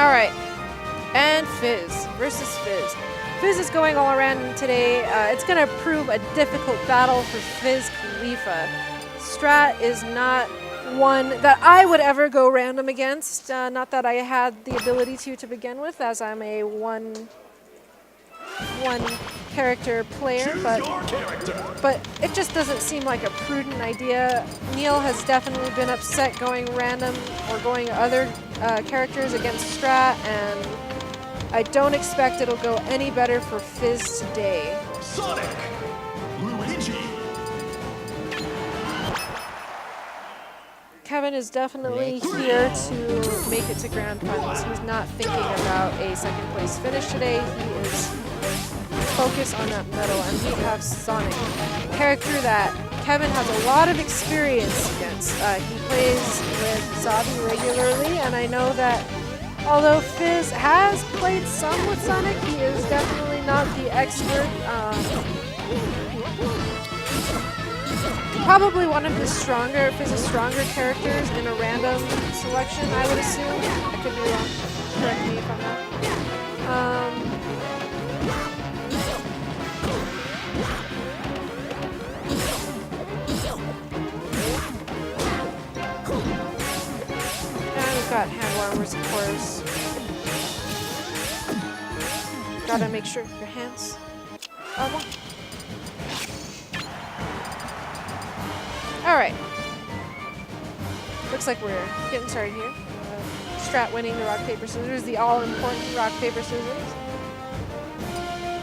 Alright. And Fizz versus Fizz. Fizz is going all around today. It's going to prove a difficult battle for Fizz Khalifa. Strat is not one that I would ever go random against. Not that I had the ability to begin with, as I'm a one character player, but it just doesn't seem like a prudent idea. Neil has definitely been upset going random or going other characters against Strat, and I don't expect it'll go any better for Fizz today. Sonic, Luigi. Kevin is definitely here to make it to Grand Finals. He's not thinking about a second place finish today. He is focused on that medal, and he has Sonic, a character that Kevin has a lot of experience against. He plays with Zabi regularly, and I know that although Fizz has played some with Sonic, he is definitely not the expert. Probably one of Fizz's stronger characters in a random selection, I would assume. I could be wrong. Correct me if I'm not. And we've got hand warmers, of course. Gotta make sure your hands are warm. Alright. Looks like we're getting started here. Strat winning the rock, paper, scissors, the all-important rock, paper, scissors.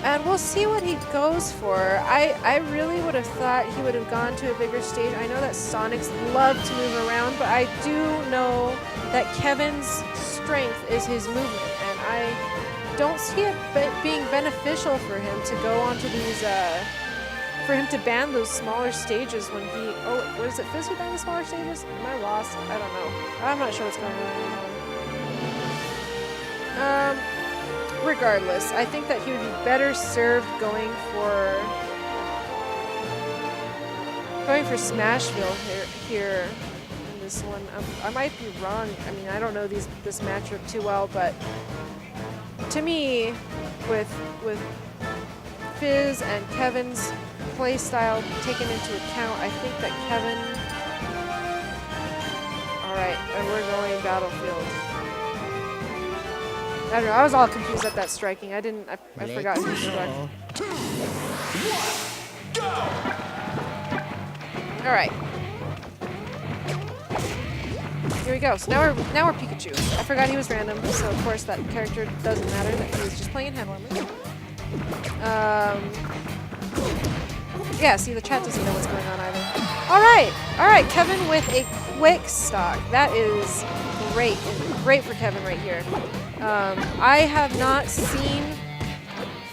And we'll see what he goes for. I really would have thought he would have gone to a bigger stage. I know that Sonics love to move around, but I do know that Kevin's strength is his movement, and I don't see it being beneficial for him to go onto these for him to ban those smaller stages when he... Oh, what is it? Fizz who banned the smaller stages? Am I lost? I don't know. I'm not sure what's going on anymore. Regardless, I think that he would be better served going for Smashville here in this one. I might be wrong. I mean, I don't know this matchup too well, but to me, with Fizz and Kevin's play style taken into account, I think that Kevin... Alright, and we're going Battlefield. I don't know, I was all confused at that striking. I forgot who struck. 2, 1, go! Alright. Here we go. So now we're Pikachu. I forgot he was random, so of course that character doesn't matter, that he was just playing hand warmer. Yeah, see, the chat doesn't know what's going on either. Alright, Kevin with a quick stock. That is great. Great for Kevin right here. I have not seen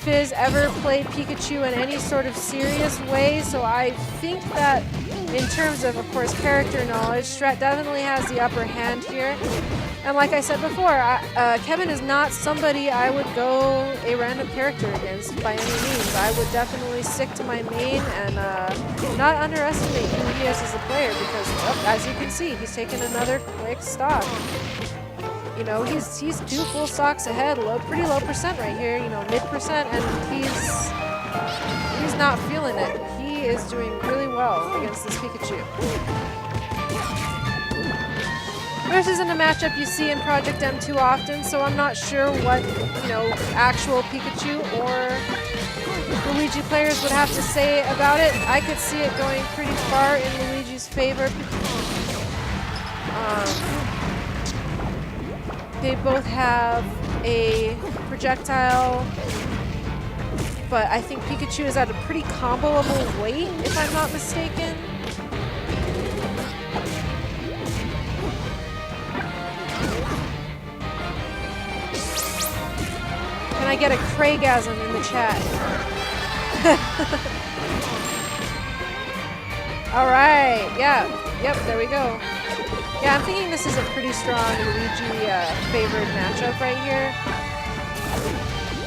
Fizz ever play Pikachu in any sort of serious way, so I think that in terms of course, character knowledge, Strat definitely has the upper hand here. And like I said before, Kevin is not somebody I would go a random character against by any means. I would definitely stick to my main and not underestimate who he is as a player, because as you can see, he's taken another quick stock. You know, he's 2 full stocks ahead, pretty low percent right here, you know, mid-percent, and he's not feeling it. He is doing really well against this Pikachu. This isn't a matchup you see in Project M too often, so I'm not sure what, you know, actual Pikachu or Luigi players would have to say about it. I could see it going pretty far in Luigi's favor. They both have a projectile, but I think Pikachu is at a pretty comboable weight, if I'm not mistaken. Can I get a Craigasm in the chat? Alright, yeah, yep, there we go. Yeah, I'm thinking this is a pretty strong Luigi favored matchup right here.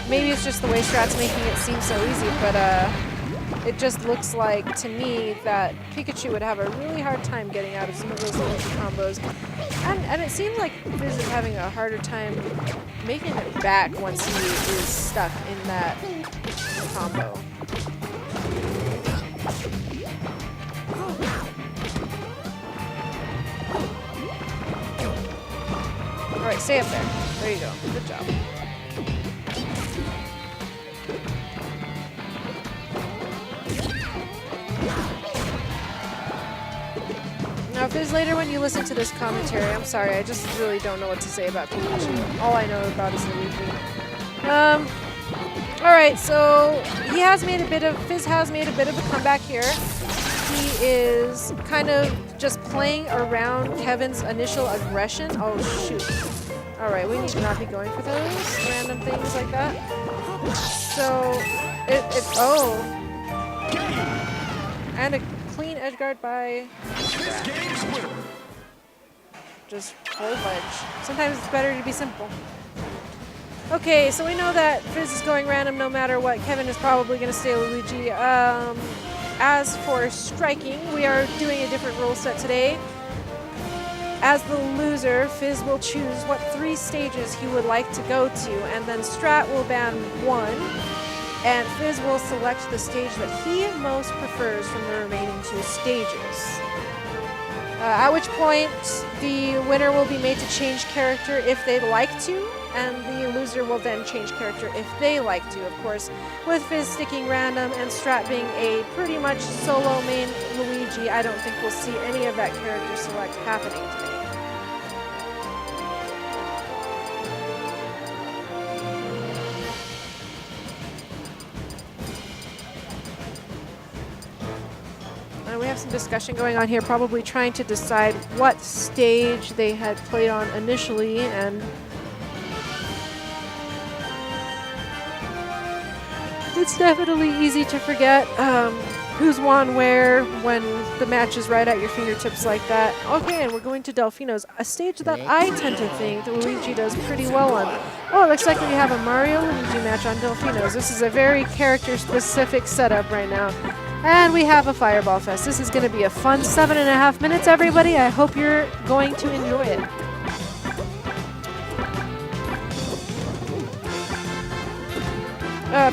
Maybe it's just the way Strat's making it seem so easy, but it just looks like, to me, that Pikachu would have a really hard time getting out of some of those Luigi combos. And it seems like Fizz is having a harder time making it back once he is stuck in that combo. Alright, stay up there. There you go. Good job. Now, Fizz, later when you listen to this commentary, I'm sorry, I just really don't know what to say about Pikachu. All I know about is Luigi. Alright, so Fizz has made a bit of a comeback here. He is kind of just playing around Kevin's initial aggression. Oh, shoot. Alright, we need to not be going for those random things like that. So, oh. And a clean edge guard by just hold ledge. Sometimes it's better to be simple. Okay, so we know that Fizz is going random no matter what. Kevin is probably going to stay Luigi. As for striking, we are doing a different rule set today. As the loser, Fizz will choose what 3 stages he would like to go to, and then Strat will ban 1, and Fizz will select the stage that he most prefers from the remaining 2 stages. At which point, the winner will be made to change character if they'd like to, and the loser will then change character if they like to. Of course, with Fizz sticking random and Strat being a pretty much solo main Luigi, I don't think we'll see any of that character select happening today. We have some discussion going on here, probably trying to decide what stage they had played on initially, and it's definitely easy to forget who's won where when the match is right at your fingertips like that. Okay, and we're going to Delfino's, a stage that I tend to think that Luigi does pretty well on. Oh, it looks like we have a Mario-Luigi match on Delfino's. This is a very character-specific setup right now. And we have a Fireball Fest. This is going to be a fun 7.5 minutes, everybody. I hope you're going to enjoy it.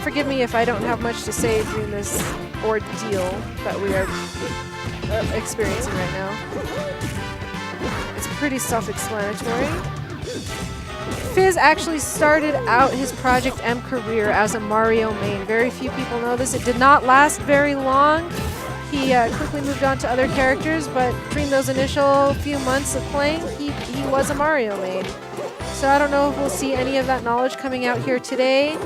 Forgive me if I don't have much to say during this ordeal that we are experiencing right now. It's pretty self-explanatory. Fizz actually started out his Project M career as a Mario main. Very few people know this. It did not last very long. He quickly moved on to other characters, but during those initial few months of playing, he was a Mario main. So I don't know if we'll see any of that knowledge coming out here today.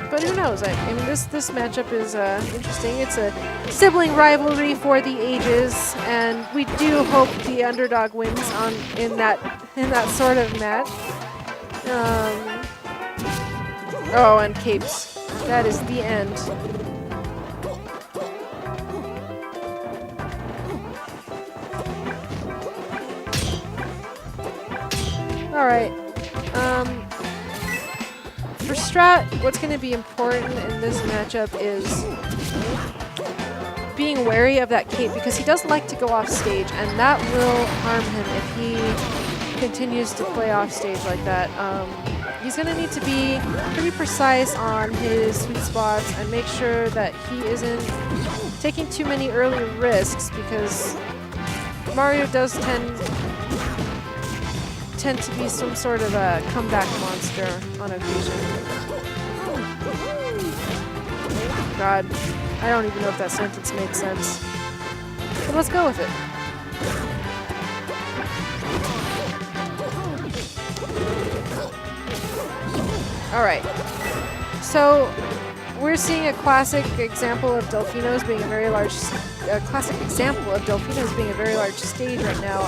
But who knows? I mean, this matchup is interesting. It's a sibling rivalry for the ages, and we do hope the underdog wins in that sort of match. Oh, and capes. That is the end. All right. For Strat, what's going to be important in this matchup is being wary of that cape, because he does like to go off stage, and that will harm him if he continues to play off stage like that. He's going to need to be pretty precise on his sweet spots and make sure that he isn't taking too many early risks, because Mario does tend to be some sort of a comeback monster on occasion. God, I don't even know if that sentence made sense. But let's go with it. Alright. So we're seeing a classic example of Delfino's being a very large stage right now.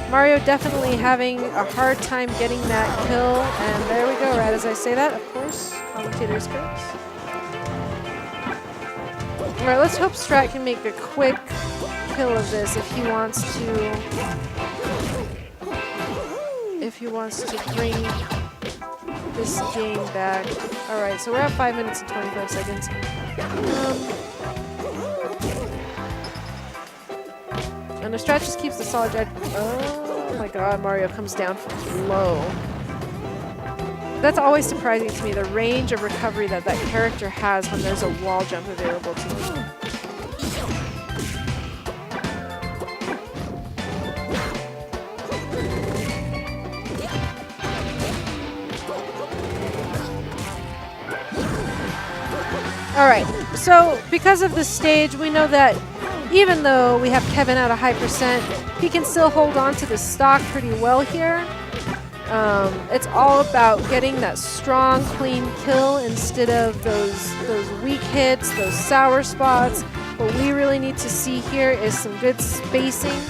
Mario definitely having a hard time getting that kill, and there we go, right as I say that, of course, commentator's curse. Alright, let's hope Strat can make a quick kill of this if he wants to bring this game back. All right, so we're at 5 minutes and 25 seconds. And the Strat just keeps the solid edge. Oh my god, Mario comes down from low. That's always surprising to me, the range of recovery that that character has when there's a wall jump available to him. Alright, so because of this stage, we know that even though we have Kevin at a high percent, he can still hold on to the stock pretty well here. It's all about getting that strong, clean kill instead of those weak hits, those sour spots. What we really need to see here is some good spacing.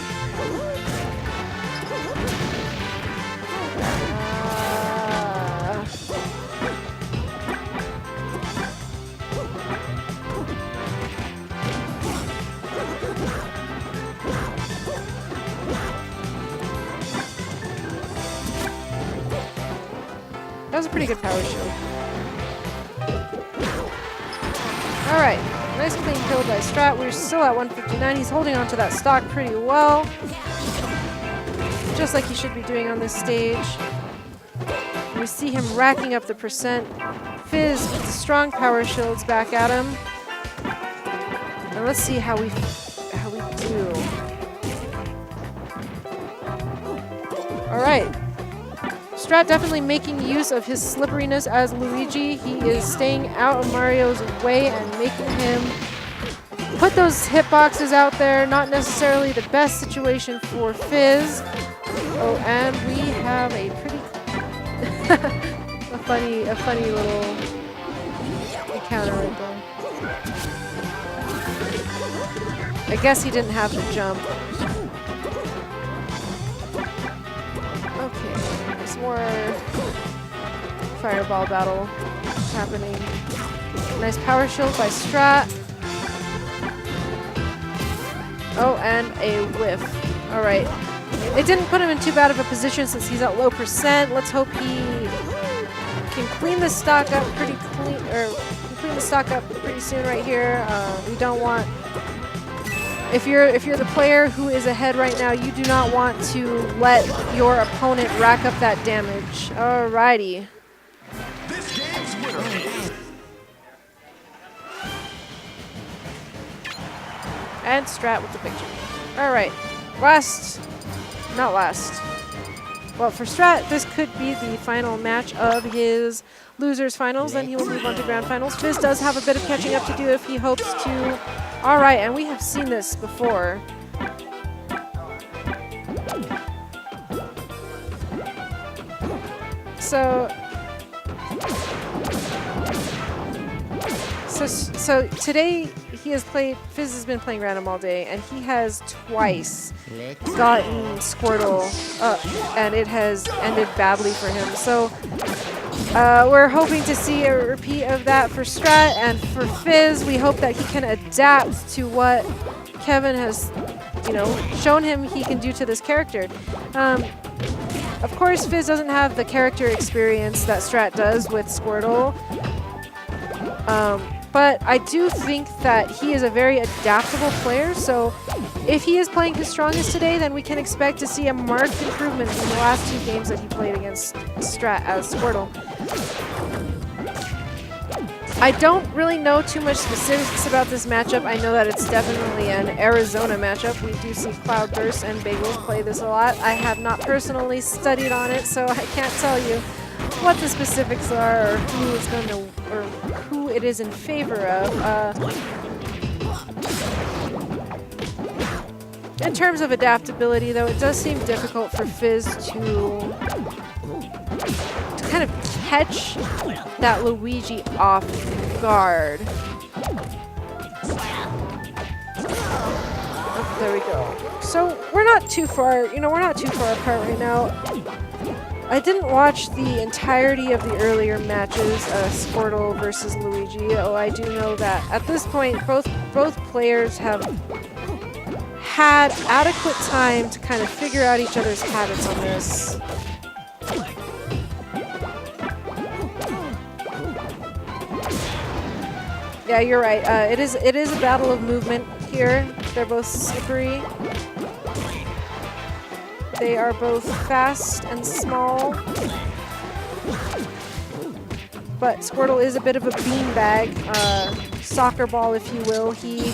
That was a pretty good power shield. Alright, nice clean kill by Strat. We're still at 159. He's holding on to that stock pretty well. Just like he should be doing on this stage. And we see him racking up the percent. Fizz with the strong power shields back at him. And let's see how we do. Alright. Strat definitely making use of his slipperiness as Luigi. He is staying out of Mario's way and making him put those hitboxes out there. Not necessarily the best situation for Fizz. Oh, and we have a pretty a funny little encounter right there. I guess he didn't have to jump. Okay. More fireball battle happening. Nice power shield by Strat. Oh, and a whiff. Alright. It didn't put him in too bad of a position since he's at low percent. Let's hope he can clean the stock up pretty soon right here. We don't want... If you're the player who is ahead right now, you do not want to let your opponent rack up that damage. Alrighty. This game's winner. And Strat with the victory. Alright. Not last. Well, for Strat, this could be the final match of his losers finals. Then he will move on to grand finals. Fizz does have a bit of catching up to do if he hopes to. All right, and we have seen this before. So today Fizz has been playing random all day, and he has twice gotten Squirtle up, and it has ended badly for him. So we're hoping to see a repeat of that for Strat, and for Fizz, we hope that he can adapt to what Kevin has, shown him he can do to this character. Of course, Fizz doesn't have the character experience that Strat does with Squirtle. But I do think that he is a very adaptable player, so if he is playing his strongest today, then we can expect to see a marked improvement from the last 2 games that he played against Strat as Squirtle. I don't really know too much specifics about this matchup. I know that it's definitely an Arizona matchup. We do see Cloudburst and Bagels play this a lot. I have not personally studied on it, so I can't tell you what the specifics are or who is going to, or who it is in favor of. In terms of adaptability, though, it does seem difficult for Fizz to kind of catch that Luigi off guard. Oh, there we go. So we're not too far, we're not too far apart right now. I didn't watch the entirety of the earlier matches, Squirtle versus Luigi. Oh, I do know that at this point, both players have had adequate time to kind of figure out each other's habits on this. Yeah, you're right. It is a battle of movement here. They're both slippery. They are both fast and small. But Squirtle is a bit of a beanbag, soccer ball, if you will. He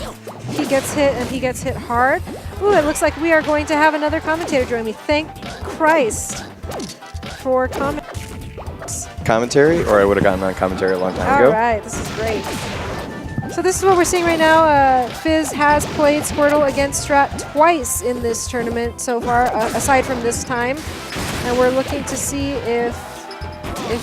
gets hit, and he gets hit hard. Ooh, it looks like we are going to have another commentator join me. Thank Christ for commentary, or I would have gotten on commentary a long time ago. All right, this is great. So this is what we're seeing right now. Fizz has played Squirtle against Strat twice in this tournament so far, aside from this time. And we're looking to see if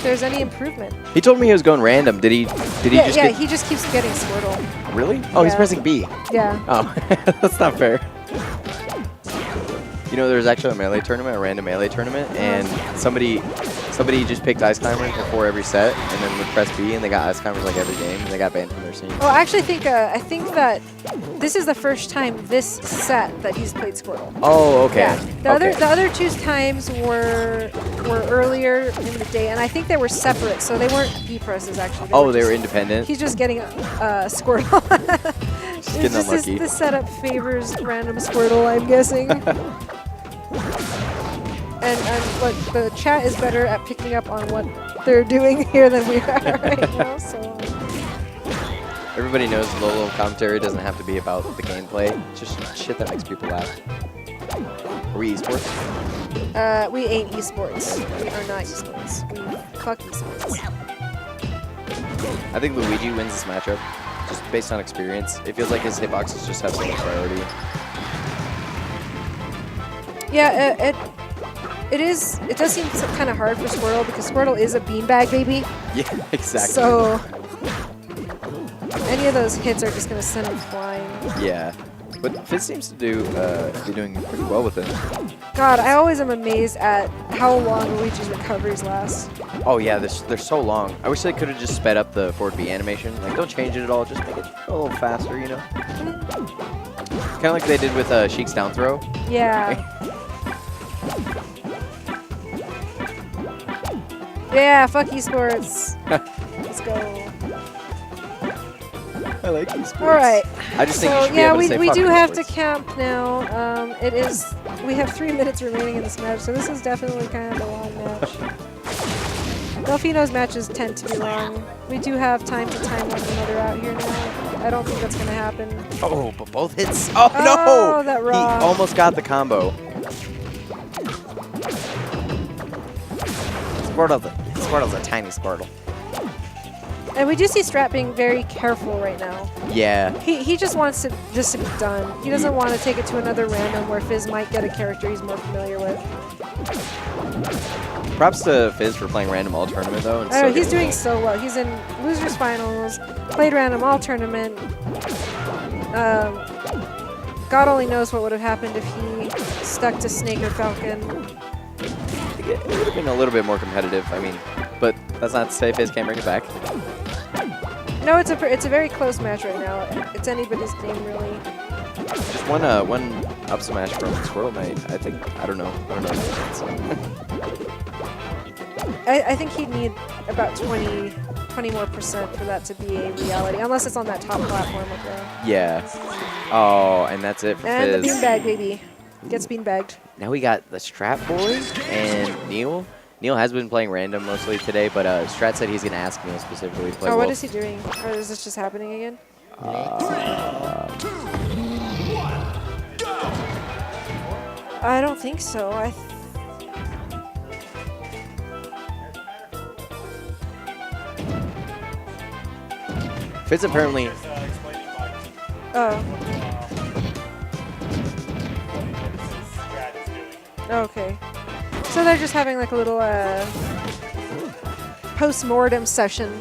there's any improvement. He told me he was going random. Did he just Yeah, he just keeps getting Squirtle. Really? Oh, he's pressing B. Yeah. Oh, that's not fair. You know, there was actually a melee tournament, a random melee tournament, and somebody just picked Ice Climbers before every set, and then would press B, and they got Ice Climbers like every game, and they got banned from their scene. Well, I actually think I think that this is the first time this set that he's played Squirtle. Oh, okay. Yeah. The other two times were earlier in the day, and I think they were separate, so they weren't B presses actually. They were independent. He's just getting Squirtle. Just getting unlucky. This setup favors random Squirtle, I'm guessing. And look, the chat is better at picking up on what they're doing here than we are right now. So everybody knows low commentary doesn't have to be about the gameplay. It's just shit that makes people laugh. Are we esports? we ain't esports. We are not esports. We fuck esports. I think Luigi wins this matchup just based on experience. It feels like his hitboxes just have so much priority. Yeah, it does seem kind of hard for Squirtle because Squirtle is a beanbag baby. Yeah, exactly. So any of those hits are just going to send him flying. Yeah, but Fizz seems to be doing pretty well with it. God, I always am amazed at how long Luigi's recoveries last. Oh yeah, they're so long. I wish they could have just sped up the forward B animation. Like, don't change it at all, just make it a little faster, you know? Kind of like they did with Sheik's down throw. Yeah. Yeah, fuck esports. Let's go. I like esports. All right. I just think you So should be yeah, able to say we fuck do have to esports. camp now. We have 3 minutes remaining in this match, so this is definitely kind of a long match. Delfino's matches tend to be long. We do have time to time one another out here now. I don't think that's gonna happen. Oh, but both hits. Oh, Oh, no! that He rock. almost got the combo. Squirtle's a tiny Squirtle. And we do see Strat being very careful right now. Yeah. He just wants this to be done. He doesn't want to take it to another random where Fizz might get a character he's more familiar with. Props to Fizz for playing random all tournament though. And I know, still he's getting doing so well. He's in losers finals, played random all tournament. God only knows what would have happened if he stuck to Snake or Falcon. it would have been a little bit more competitive. I mean, but that's not to say Fizz can't bring it back. No, it's a very close match right now. It's anybody's game really. Just one up smash from Squirtle might. I don't know. I think he'd need about 20 more percent for that to be a reality, unless it's on that top platform up there. Yeah. Oh, and that's it for And the Fizz. beanbag baby gets beanbagged. Now we got the Strat boy and Neil. Neil has been playing random mostly today, but Strat said he's going to ask Neil specifically to play Oh, what Wolf. is he doing? Or is this just happening again? 3, 2, 1, go! I don't think so. Fizz apparently... Oh. Okay. So they're just having like a little post-mortem session